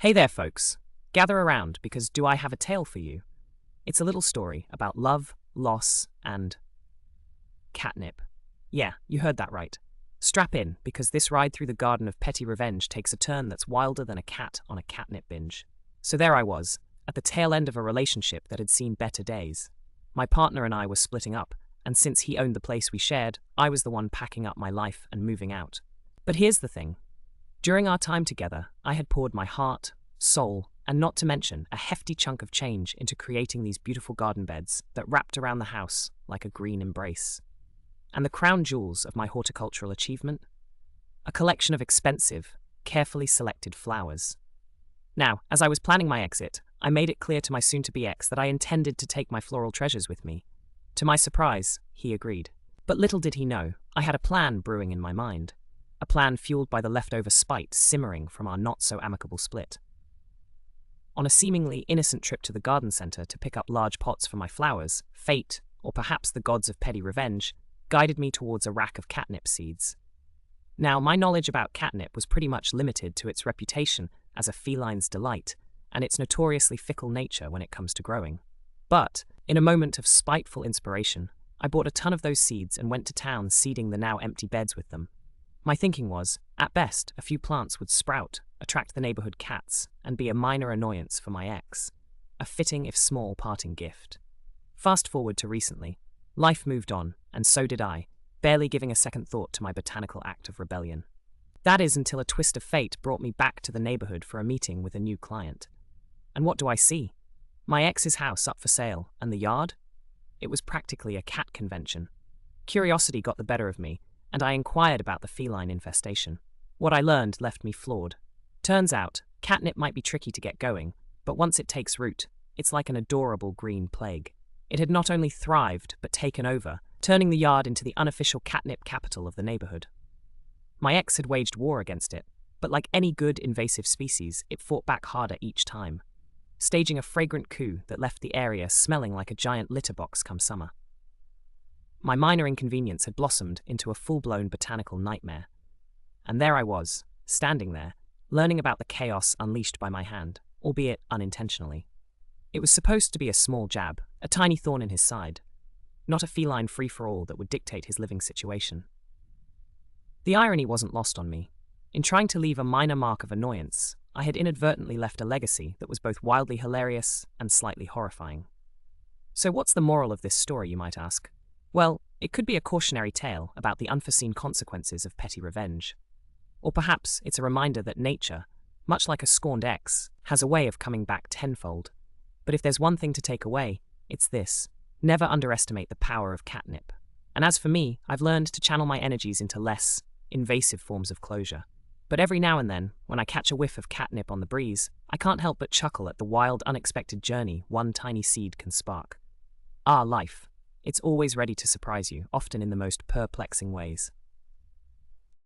Hey there, folks. Gather around because do I have a tale for you? It's a little story about love, loss, and catnip. Yeah, you heard that right. Strap in because this ride through the garden of petty revenge takes a turn that's wilder than a cat on a catnip binge. So there I was, at the tail end of a relationship that had seen better days. My partner and I were splitting up, and since he owned the place we shared, I was the one packing up my life and moving out. But here's the thing. During our time together, I had poured my heart, soul, and not to mention a hefty chunk of change into creating these beautiful garden beds that wrapped around the house like a green embrace. And the crown jewels of my horticultural achievement? A collection of expensive, carefully selected flowers. Now, as I was planning my exit, I made it clear to my soon-to-be ex that I intended to take my floral treasures with me. To my surprise, he agreed. But little did he know, I had a plan brewing in my mind. A plan fueled by the leftover spite simmering from our not-so-amicable split. On a seemingly innocent trip to the garden centre to pick up large pots for my flowers, fate, or perhaps the gods of petty revenge, guided me towards a rack of catnip seeds. Now, my knowledge about catnip was pretty much limited to its reputation as a feline's delight and its notoriously fickle nature when it comes to growing. But, in a moment of spiteful inspiration, I bought a ton of those seeds and went to town seeding the now empty beds with them. My thinking was, at best, a few plants would sprout, attract the neighborhood cats, and be a minor annoyance for my ex. A fitting if small parting gift. Fast forward to recently. Life moved on, and so did I, barely giving a second thought to my botanical act of rebellion. That is until a twist of fate brought me back to the neighborhood for a meeting with a new client. And what do I see? My ex's house up for sale, and the yard? It was practically a cat convention. Curiosity got the better of me, and I inquired about the feline infestation. What I learned left me floored. Turns out, catnip might be tricky to get going, but once it takes root, it's like an adorable green plague. It had not only thrived, but taken over, turning the yard into the unofficial catnip capital of the neighborhood. My ex had waged war against it, but like any good invasive species, it fought back harder each time, staging a fragrant coup that left the area smelling like a giant litter box come summer. My minor inconvenience had blossomed into a full-blown botanical nightmare. And there I was, standing there, learning about the chaos unleashed by my hand, albeit unintentionally. It was supposed to be a small jab, a tiny thorn in his side, not a feline free-for-all that would dictate his living situation. The irony wasn't lost on me. In trying to leave a minor mark of annoyance, I had inadvertently left a legacy that was both wildly hilarious and slightly horrifying. So what's the moral of this story, you might ask? Well, it could be a cautionary tale about the unforeseen consequences of petty revenge. Or perhaps it's a reminder that nature, much like a scorned ex, has a way of coming back tenfold. But if there's one thing to take away, it's this. Never underestimate the power of catnip. And as for me, I've learned to channel my energies into less invasive forms of closure. But every now and then, when I catch a whiff of catnip on the breeze, I can't help but chuckle at the wild, unexpected journey one tiny seed can spark. Ah, life. It's always ready to surprise you, often in the most perplexing ways.